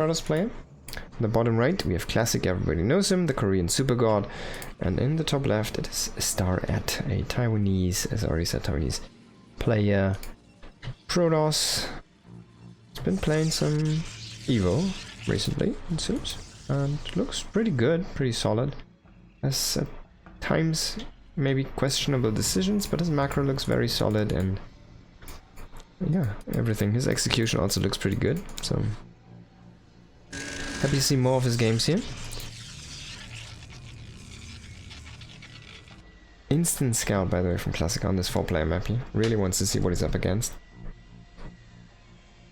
Protoss player. On the bottom right, we have Classic, everybody knows him, the Korean super god. And in the top left, it is StarAtt, a Taiwanese, as I already said, Taiwanese player. Protoss. It's been playing some EVO recently, it seems. And looks pretty good, pretty solid. Has at times maybe questionable decisions, but his macro looks very solid, and yeah, everything. His execution also looks pretty good, so happy to see more of his games here. Instant scout, by the way, from Classic on this 4-player map here. Really wants to see what he's up against.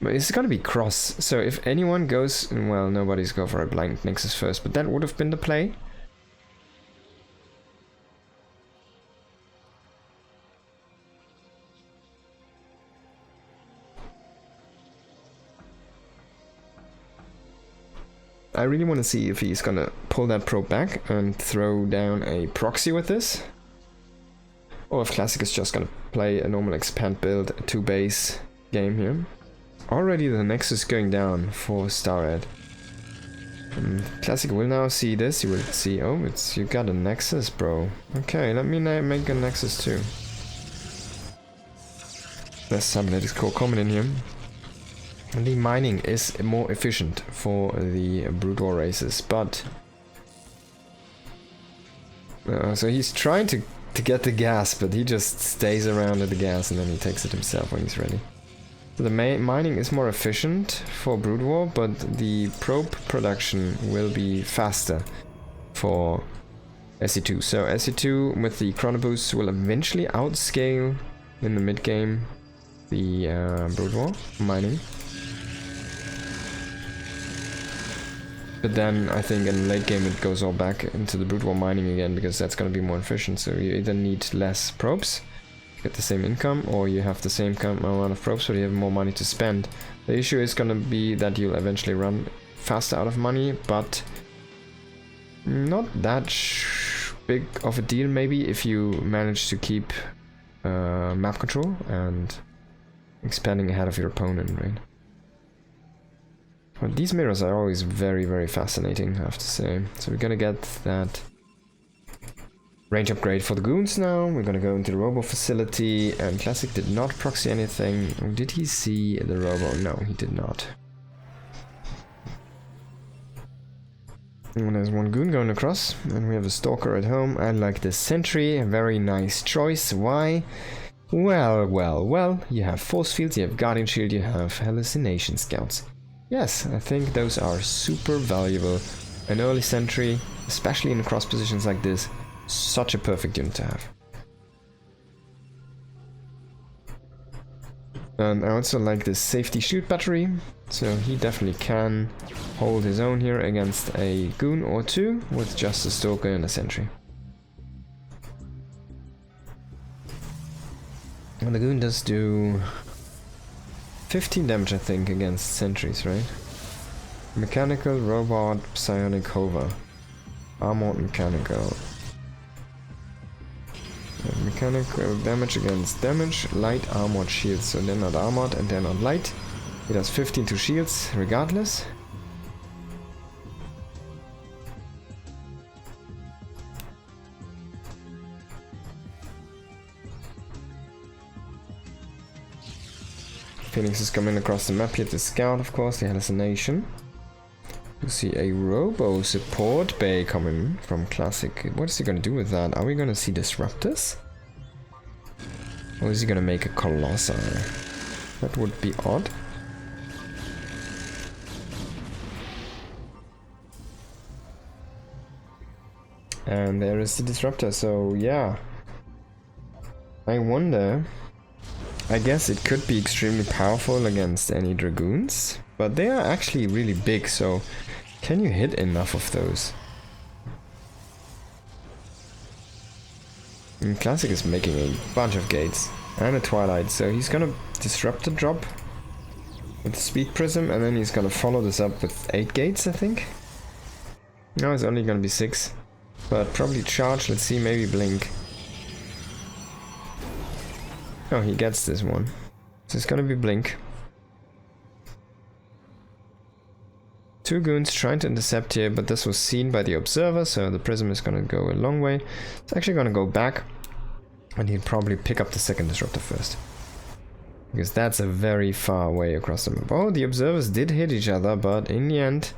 But it's gonna be cross, so if anyone goes, well, nobody's go for a blind Nexus first, but that would have been the play. I really want to see if he's gonna pull that probe back and throw down a proxy with this. Or if Classic is just gonna play a normal expand build, a 2-base game here. Already the Nexus going down for StarAtt. Classic will now see this, you will see, oh, you got a Nexus, bro. Okay, let me make a Nexus too. There's cybernetics core coming in here. And the mining is more efficient for the Brood War races, but... so he's trying to get the gas, but he just stays around at the gas and then he takes it himself when he's ready. So the mining is more efficient for Brood War, but the probe production will be faster for SE2. So SE2 with the chrono boost will eventually outscale in the mid game the Brood War mining. But then I think in late game it goes all back into the Brood War mining again, because that's going to be more efficient. So you either need less probes to get the same income, or you have the same amount of probes, so you have more money to spend. The issue is going to be that you'll eventually run faster out of money, but not that big of a deal maybe if you manage to keep map control and expanding ahead of your opponent, right? But these mirrors are always very, very fascinating, I have to say. So we're gonna get that range upgrade for the goons now. We're gonna go into the robo facility, and Classic did not proxy anything. Did he see the robo? No, he did not. And there's one goon going across, and we have a stalker at home. I like this sentry, a very nice choice. Why? Well, you have force fields, you have guardian shield, you have hallucination scouts. Yes, I think those are super valuable. An early sentry, especially in cross positions like this, such a perfect unit to have. And I also like this safety shield battery, so he definitely can hold his own here against a goon or two with just a stalker and a sentry. And the goon does do 15 damage, I think, against sentries, right? Mechanical, robot, psionic, hover. Armored, mechanical. Mechanical damage against damage, light, armored, shields. So they're not armored and they're not light. He does 15 to shields, regardless. Phoenix is coming across the map here to scout, of course, the hallucination. You see a robo support bay coming from Classic. What is he gonna do with that? Are we gonna see disruptors? Or is he gonna make a colossal? That would be odd. And there is the disruptor, so yeah. I wonder... I guess it could be extremely powerful against any dragoons, but they are actually really big, so can you hit enough of those? And Classic is making a bunch of gates and a twilight, so he's gonna disrupt the drop with the speed prism, and then he's gonna follow this up with 8 gates, I think. No, it's only gonna be 6, but probably charge. Let's see, maybe blink. Oh, he gets this one. So it's gonna be blink. Two goons trying to intercept here, but this was seen by the observer, so the prism is gonna go a long way. It's actually gonna go back, and he'd probably pick up the second disruptor first. Because that's a very far way across the map. Oh, the observers did hit each other, but in the end,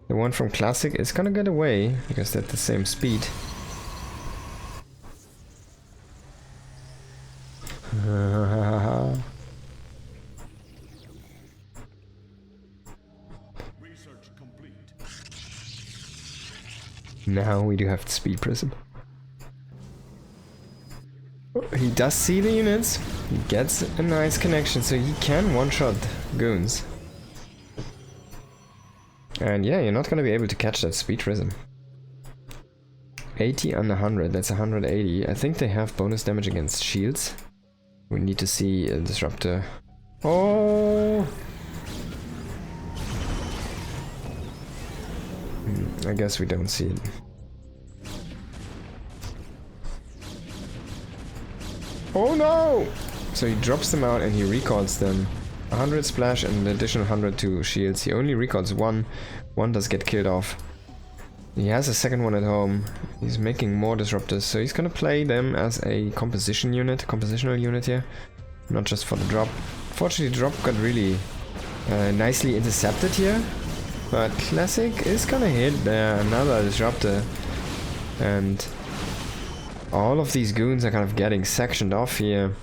the one from Classic is gonna get away, because they're at the same speed. Now we do have the speed prism. He does see the units, he gets a nice connection, so he can one-shot goons. And yeah, you're not gonna be able to catch that speed prism. 80 under 100, that's 180. I think they have bonus damage against shields. We need to see a disruptor. Oh! I guess we don't see it. Oh no! So he drops them out and he recalls them. 100 splash and an additional 100 to shields. He only recalls one. One does get killed off. He has a second one at home. He's making more disruptors, so he's gonna play them as a compositional unit here. Not just for the drop. Fortunately, the drop got really nicely intercepted here. But Classic is gonna hit there, another disruptor. And all of these goons are kind of getting sectioned off here.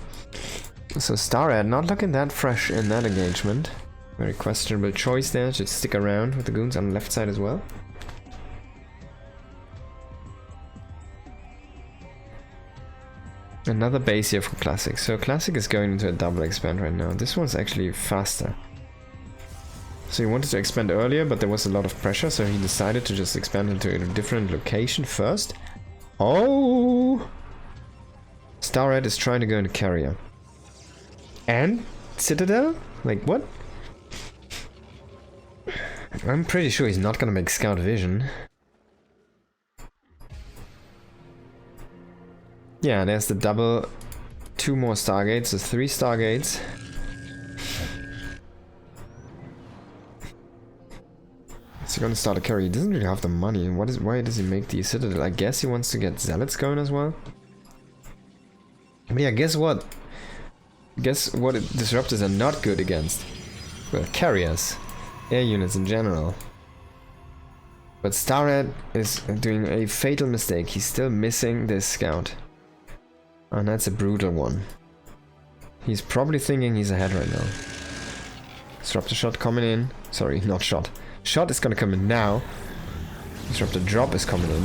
So StarAtt not looking that fresh in that engagement. Very questionable choice there, should stick around with the goons on the left side as well. Another base here for Classic. So Classic is going into a double expand right now. This one's actually faster. So he wanted to expand earlier, but there was a lot of pressure, so he decided to just expand into a different location first. Oh! StarAtt is trying to go into carrier. And Citadel? Like, what? I'm pretty sure he's not gonna make Scout Vision. Yeah, there's the double. 2 more Stargates, so 3 Stargates. Is he gonna start a carry? He doesn't really have the money. Why does he make the Citadel? I guess he wants to get Zealots going as well. But yeah, guess what? Guess what disruptors are not good against? Well, carriers. Air units in general. But StarAtt is doing a fatal mistake. He's still missing this scout. And that's a brutal one. He's probably thinking he's ahead right now. Disruptor shot coming in. Sorry, not shot. Shot is gonna come in now. Disruptor drop is coming in.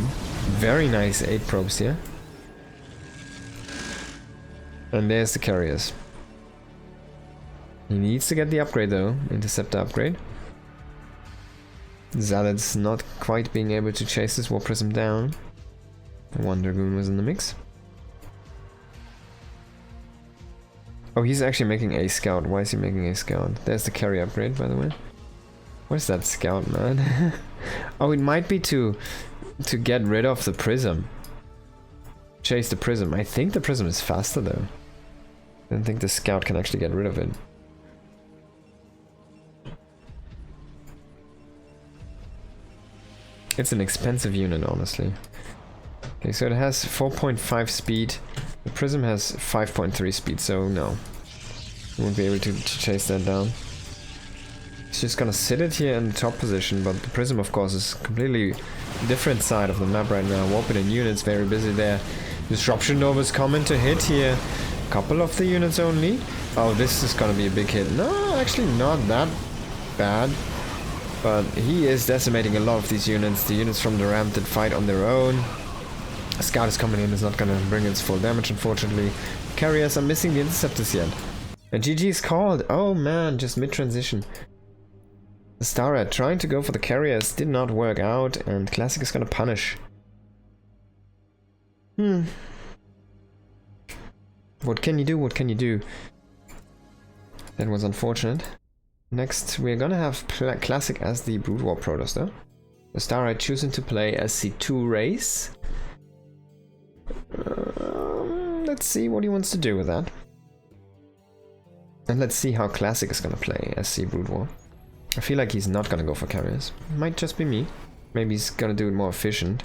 Very nice 8 probes here. And there's the carriers. He needs to get the upgrade though. Interceptor upgrade. Zealot's not quite being able to chase this War Prism down. One Dragoon was in the mix. Oh, he's actually making a scout. Why is he making a scout? There's the carry upgrade, by the way. What is that scout, man? Oh, it might be to get rid of the prism. Chase the prism. I think the prism is faster though. I don't think the scout can actually get rid of it. It's an expensive unit, honestly. Okay, so it has 4.5 speed. The prism has 5.3 speed, so no. You won't be able to chase that down. It's just gonna sit it here in the top position, but the prism, of course, is completely different side of the map right now. Warped in units, very busy there. Disruption Nova's coming to hit here. Couple of the units only. Oh, this is gonna be a big hit. No, actually not that bad. But he is decimating a lot of these units. The units from the ramp did fight on their own. A scout is coming in, is not gonna bring its full damage, unfortunately. Carriers are missing the interceptors yet. And GG is called. Oh man, just mid-transition. The StarAtt trying to go for the carriers did not work out, and Classic is gonna punish. What can you do? What can you do? That was unfortunate. Next, we're gonna have Classic as the Brood War Protoss, though. The StarAtt choosing to play a C2 race. Let's see what he wants to do with that. And let's see how Classic is gonna play SC Brood War. I feel like he's not gonna go for carriers. Might just be me. Maybe he's gonna do it more efficient.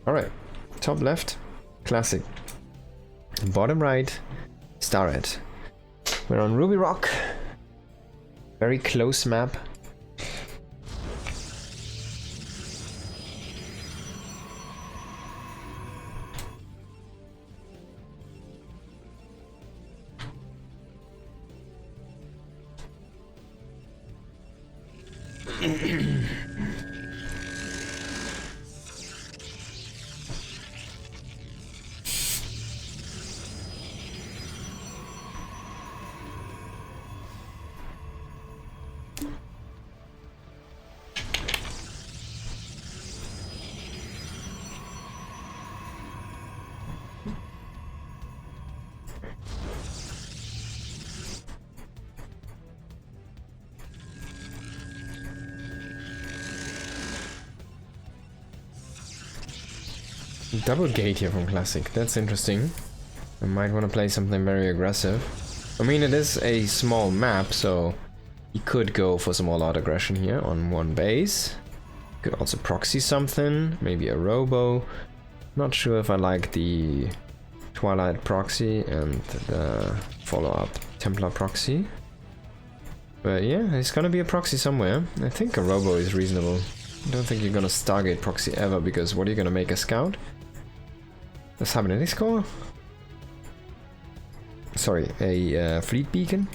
Alright, top left, classic. Bottom right, StarAtt. We're on Ruby Rock. Very close map. Double gate here from Classic, that's interesting. I might want to play something very aggressive. I mean, it is a small map, so he could go for some all-out aggression here on one base. Could also proxy something, maybe a robo. Not sure if I like the Twilight proxy and the follow-up Templar proxy. But yeah, it's gonna be a proxy somewhere. I think a robo is reasonable. I don't think you're gonna Stargate proxy ever, because what are you gonna make a scout? A cybernetic core? Sorry, a fleet beacon?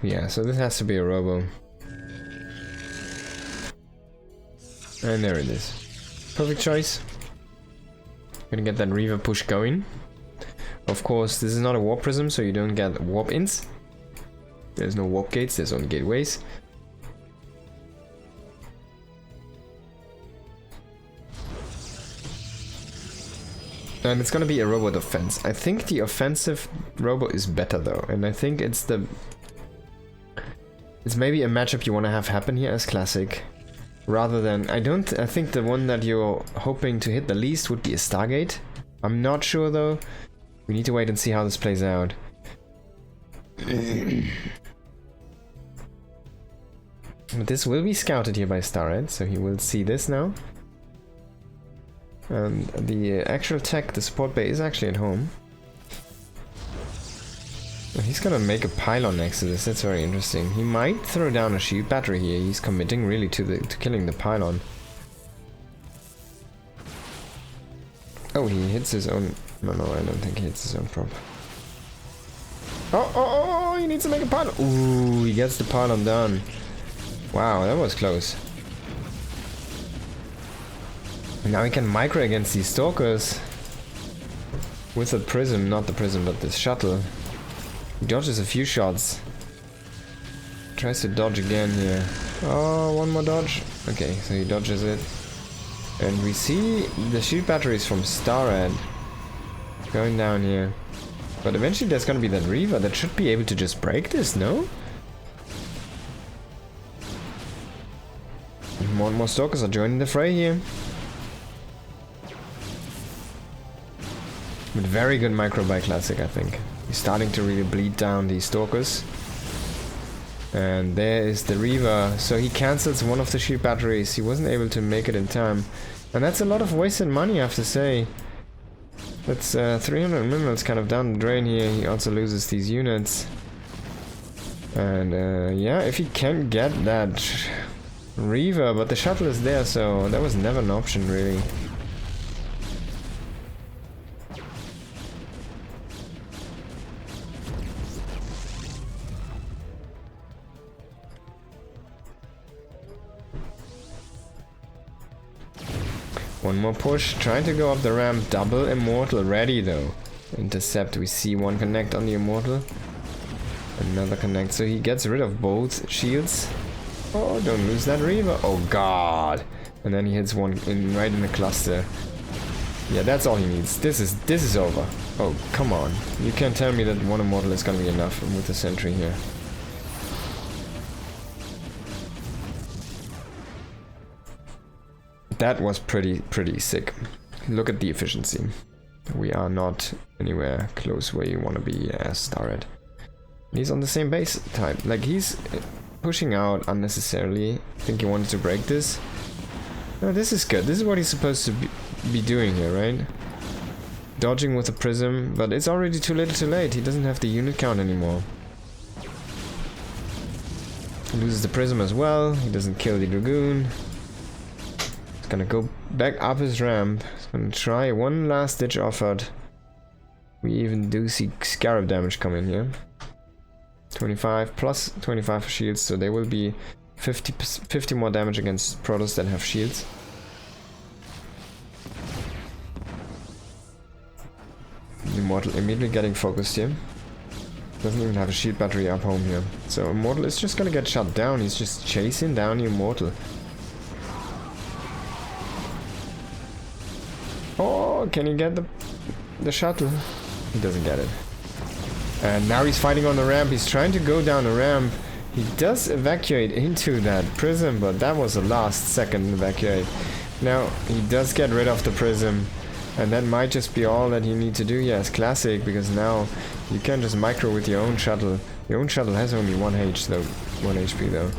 Yeah, so this has to be a robo. And there it is. Perfect choice. Gonna get that Reaver push going. Of course, this is not a warp prism, so you don't get warp ins. There's no warp gates, there's only gateways. And it's gonna be a robot offense. I think the offensive robo is better though, and I think it's maybe a matchup you want to have happen here as Classic. Rather than, I think the one that you're hoping to hit the least would be a Stargate. I'm not sure though. We need to wait and see how this plays out. But this will be scouted here by StarAtt, so he will see this now. And the actual tech, the support bay, is actually at home. He's gonna make a pylon next to this, that's very interesting. He might throw down a shield battery here, he's committing really to killing the pylon. Oh, he hits his own... No, I don't think he hits his own prop. Oh, he needs to make a pylon! Ooh, he gets the pylon done. Wow, that was close. And now he can micro against these stalkers. With the prism, not the prism, but the shuttle. He dodges a few shots. Tries to dodge again here. Oh, one more dodge. Okay, so he dodges it. And we see the shield batteries from StarAtt going down here. But eventually there's gonna be that Reaver that should be able to just break this, no? More and more stalkers are joining the fray here. With very good micro by Classic, I think. He's starting to really bleed down these stalkers. And there is the Reaver. So he cancels one of the shield batteries. He wasn't able to make it in time. And that's a lot of wasted money, I have to say. That's 300 minerals kind of down the drain here. He also loses these units. And yeah, if he can get that Reaver, but the shuttle is there, so that was never an option really. One more push, trying to go up the ramp, double Immortal ready though. Intercept, we see one connect on the Immortal. Another connect, so he gets rid of both shields. Oh, don't lose that Reaver. Oh god. And then he hits one right in the cluster. Yeah, that's all he needs. This is over. Oh, come on. You can't tell me that one Immortal is gonna be enough with the sentry here. That was pretty sick. Look at the efficiency. We are not anywhere close where you want to be as StarAtt. He's on the same base type. Like, he's pushing out unnecessarily. I think he wanted to break this. No, this is good. This is what he's supposed to be doing here, right? Dodging with a prism, but it's already too little too late. He doesn't have the unit count anymore. He loses the prism as well. He doesn't kill the dragoon. He's gonna go back up his ramp. He's gonna try one last ditch effort. We even do see scarab damage come in here. 25 plus 25 for shields, so there will be 50 more damage against Protoss that have shields. Immortal immediately getting focused here. Doesn't even have a shield battery up home here. So Immortal is just gonna get shut down. He's just chasing down the Immortal. Oh, can he get the shuttle? He doesn't get it. And now he's fighting on the ramp. He's trying to go down the ramp. He does evacuate into that prism, but that was a last second evacuate. Now he does get rid of the prism. And that might just be all that you need to do. Yes, classic, because now you can just micro with your own shuttle. Your own shuttle has only 1 HP though.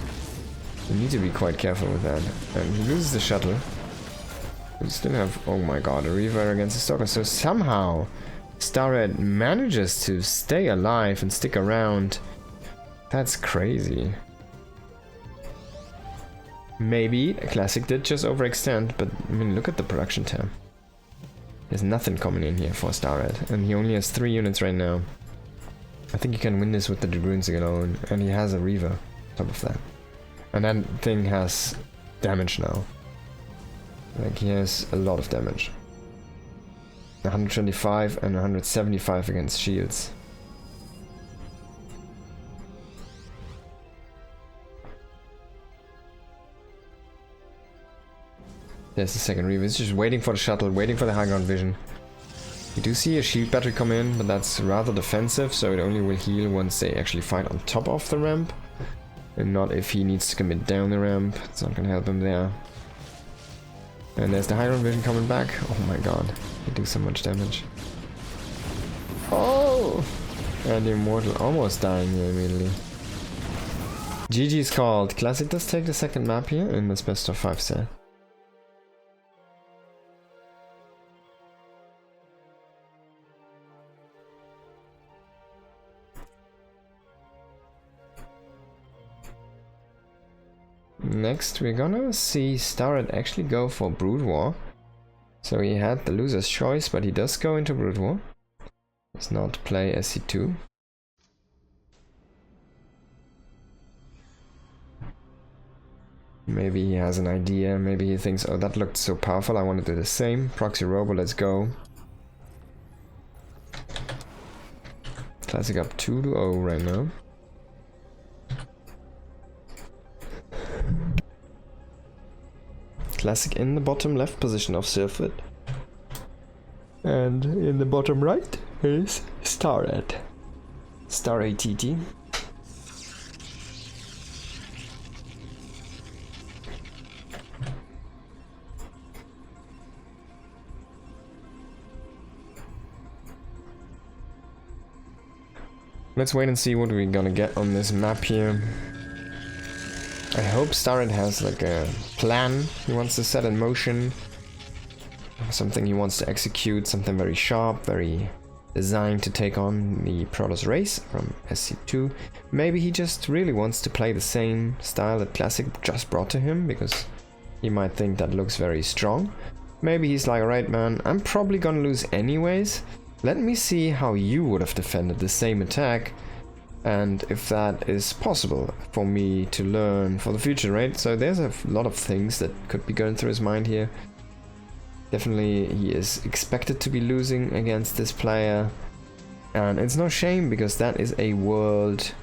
You need to be quite careful with that. And he loses the shuttle. We still have, oh my god, a Reaver against a Stalker. So somehow StarAtt manages to stay alive and stick around. That's crazy. Maybe a Classic did just overextend, but I mean, look at the production tab. There's nothing coming in here for StarAtt, and he only has 3 units right now. I think you can win this with the Dragoons alone, and he has a Reaver on top of that. And that thing has damage now. Like, he has a lot of damage. 125 and 175 against shields. There's the second Reaver. He's just waiting for the shuttle, waiting for the high ground vision. You do see a shield battery come in, but that's rather defensive, so it only will heal once they actually fight on top of the ramp. And not if he needs to commit down the ramp. It's not gonna help him there. And there's the high ground vision coming back. Oh my god. They do so much damage. Oh! And the Immortal almost dying here immediately. GG's called. Classic does take the second map here in this best of 5 set. Next, we're gonna see StarAtt actually go for Brood War. So he had the loser's choice, but he does go into Brood War. Does not play SC2. Maybe he has an idea, maybe he thinks, oh, that looked so powerful, I want to do the same. Proxy Robo, let's go. Classic up 2-0 right now. Classic in the bottom left position of Sylphid. And in the bottom right is StarAtt. StarAtt. Let's wait and see what we're gonna get on this map here. I hope StarAtt has like a plan he wants to set in motion. Something he wants to execute, something very sharp, very designed to take on the Protoss race from SC2. Maybe he just really wants to play the same style that Classic just brought to him, because he might think that looks very strong. Maybe he's like, alright man, I'm probably gonna lose anyways. Let me see how you would have defended the same attack. And if that is possible for me to learn for the future, right? So there's a lot of things that could be going through his mind here. Definitely he is expected to be losing against this player. And it's no shame, because that is a world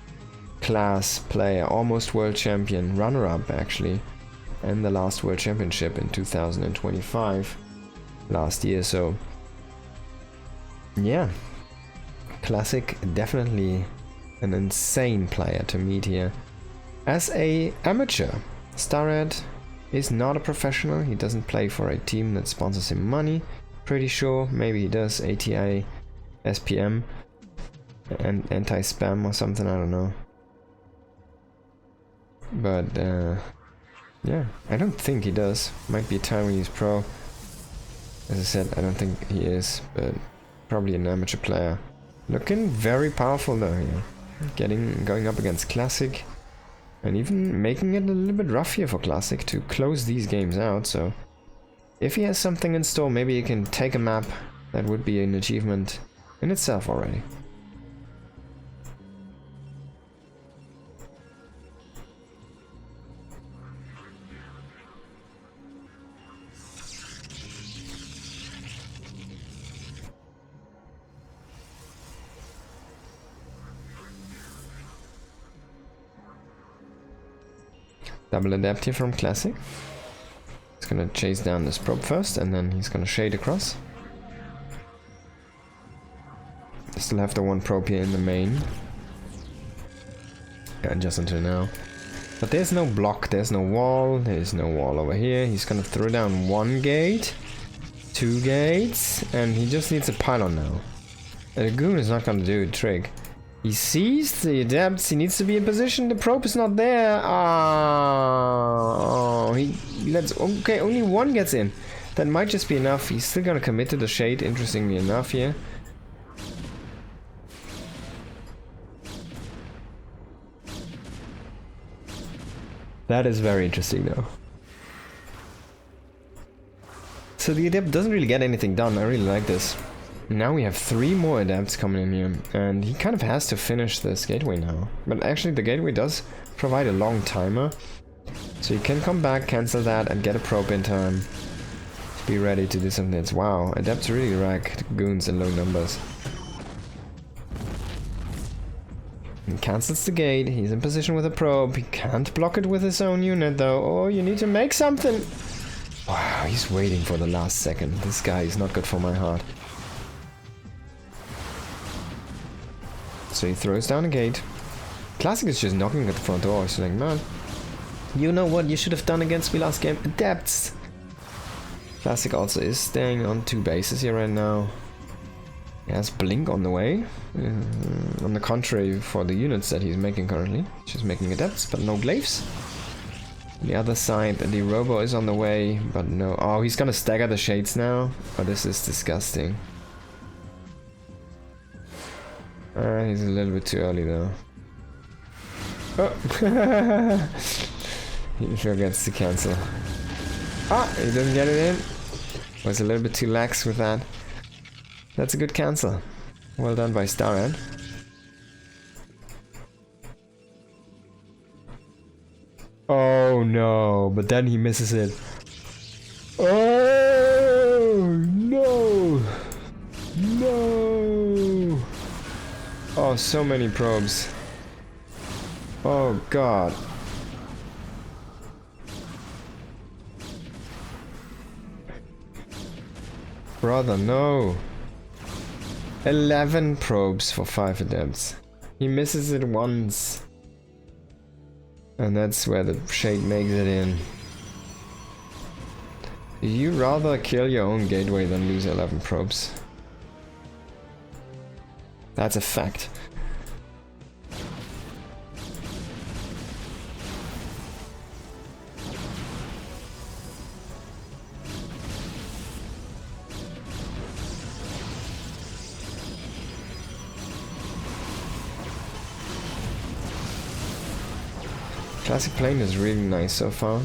class player, almost world champion, runner-up actually, and the last world championship in 2025, last year. So yeah, Classic definitely an insane player to meet here. As a amateur, StarAtt is not a professional. He doesn't play for a team that sponsors him money. Pretty sure. Maybe he does ATA, SPM, and anti-spam or something. I don't know. But yeah, I don't think he does. Might be a Taiwanese pro. As I said, I don't think he is, but probably an amateur player. Looking very powerful though here. Going up against Classic. And even making it a little bit rough here for Classic to close these games out, so if he has something in store, maybe he can take a map. That would be an achievement in itself already. Double adept here from Classic. He's gonna chase down this probe first, and then he's gonna shade across. Still have the one probe here in the main. Yeah, just until now. But there's no block, there's no wall, there's no wall over here. He's gonna throw down one gate, two gates, and he just needs a pylon now. The goon is not gonna do the trick. He sees the adepts, he needs to be in position, the probe is not there. Oh, he lets, okay, only one gets in. That might just be enough. He's still gonna commit to the shade, interestingly enough here. That is very interesting though. So the adept doesn't really get anything done. I really like this. Now we have 3 more adepts coming in here, and he kind of has to finish this gateway now. But actually the gateway does provide a long timer, so you can come back, cancel that, and get a probe in time to be ready to do something that's, wow, adepts really rack goons in low numbers. He cancels the gate, he's in position with a probe, he can't block it with his own unit though. Oh, you need to make something! Wow, he's waiting for the last second. This guy is not good for my heart. So he throws down a gate. Classic is just knocking at the front door. He's like, man, you know what you should have done against me last game? Adepts! Classic also is staying on 2 bases here right now. He has Blink on the way. On the contrary for the units that he's making currently. He's just making adepts, but no glaives. On the other side, the Robo is on the way, but no. Oh, he's gonna stagger the shades now. Oh, this is disgusting. He's a little bit too early though. Oh! He forgets to cancel. Ah! He doesn't get it in. Was a little bit too lax with that. That's a good cancel. Well done by StarAtt. Oh no, but then he misses it. Oh no! No! Oh, so many probes. Oh god. Brother, no. 11 probes for 5 adepts. He misses it once. And that's where the shade makes it in. You'd rather kill your own gateway than lose 11 probes. That's a fact. Classic plane is really nice so far.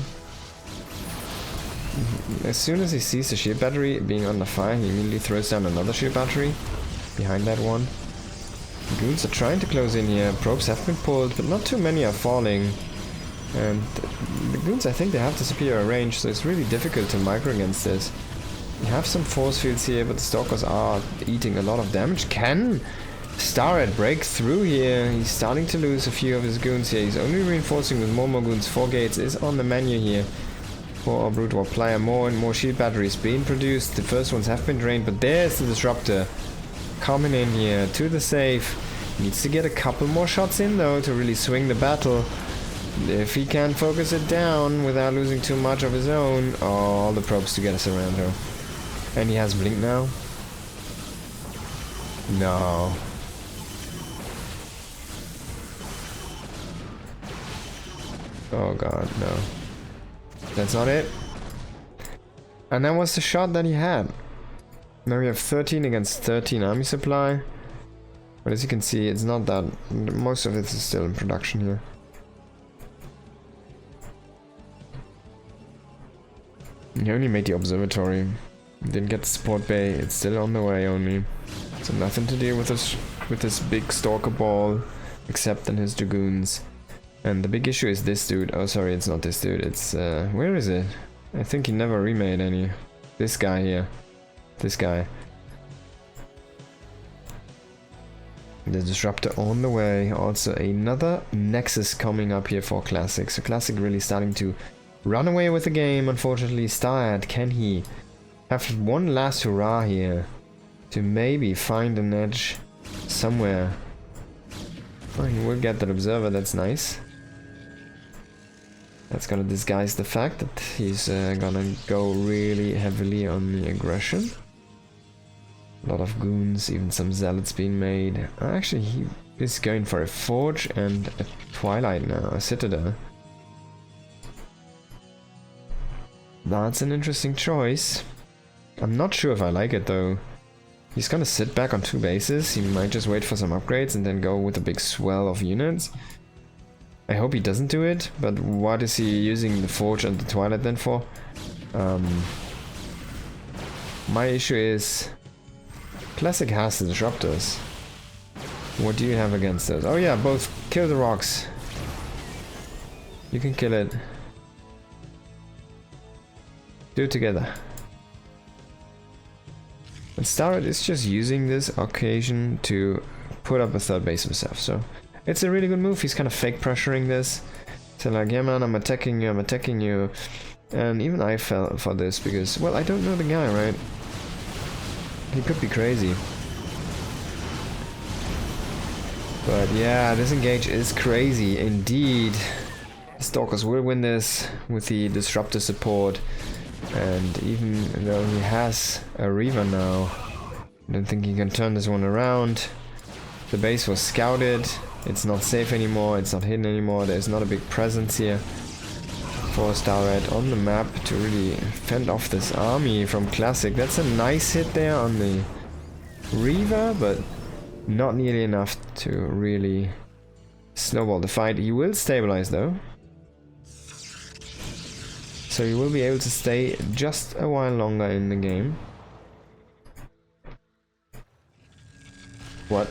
As soon as he sees the shield battery being under fire, he immediately throws down another shield battery behind that one. The goons are trying to close in here. Probes have been pulled, but not too many are falling. And the goons, I think they have the superior range, so it's really difficult to micro against this. You have some force fields here, but the stalkers are eating a lot of damage. Can StarAtt break through here? He's starting to lose a few of his goons here. He's only reinforcing with more goons. 4 gates is on the menu here for our Brute War player. More and more shield batteries being produced. The first ones have been drained, but there's the Disruptor coming in here to the safe. Needs to get a couple more shots in though to really swing the battle. If he can focus it down without losing too much of his own... Oh, all the probes to get us around her. And he has blink now? No. Oh god, no. That's not it. And that was the shot that he had. Now we have 13 against 13 army supply. But as you can see, it's not that... Most of it is still in production here. He only made the observatory. Didn't get the support bay. It's still on the way only. So nothing to do with this big stalker ball, except in his dragoons. And the big issue is this dude. Oh, sorry, it's not this dude. It's where is it? I think he never remade any. This guy here. This guy. The disruptor on the way. Also another nexus coming up here for Classic. So Classic really starting to run away with the game. Unfortunately, StarAtt, can he have one last hurrah here to maybe find an edge somewhere? Oh, he will get that observer. That's nice. That's gonna disguise the fact that he's gonna go really heavily on the aggression. A lot of goons, even some zealots being made. Actually, he is going for a forge and a twilight now, a citadel. That's an interesting choice. I'm not sure if I like it though. He's gonna sit back on 2 bases. He might just wait for some upgrades and then go with a big swell of units. I hope he doesn't do it, but what is he using the forge and the twilight then for? My issue is... Classic has the disruptors. What do you have against us? Oh yeah, both kill the rocks. You can kill it. Do it together. And StarAtt is just using this occasion to put up a 3rd base himself, so it's a really good move. He's kind of fake pressuring this. So like, yeah man, I'm attacking you. And even I fell for this because, well, I don't know the guy, right? He could be crazy. But yeah, this engage is crazy indeed. Stalkers will win this with the disruptor support. And even though he has a Reaver now, I don't think he can turn this one around. The base was scouted. It's not safe anymore. It's not hidden anymore. There's not a big presence here for StarAtt on the map to really fend off this army from Classic. That's a nice hit there on the Reaver, but not nearly enough to really snowball the fight. He will stabilize though. So you will be able to stay just a while longer in the game. What?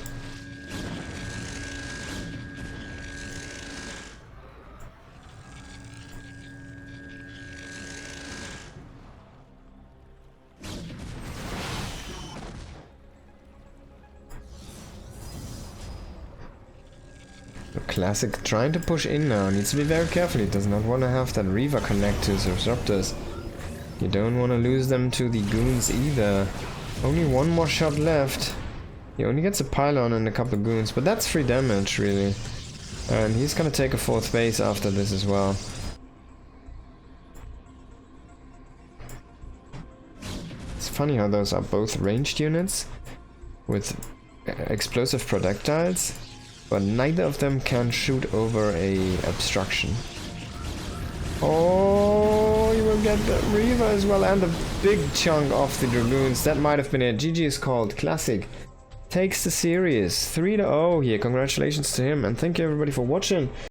Classic trying to push in now. Needs to be very careful. He does not want to have that Reaver connect to his disruptors. You don't want to lose them to the goons either. Only one more shot left. He only gets a pylon and a couple of goons, but that's free damage really. And he's gonna take a 4th base after this as well. It's funny how those are both ranged units with explosive projectiles. But neither of them can shoot over a obstruction. Oh, you will get the Reaver as well and a big chunk off the Dragoons. That might have been it. GG is called. Classic takes the series 3-0 here. Congratulations to him and thank you everybody for watching.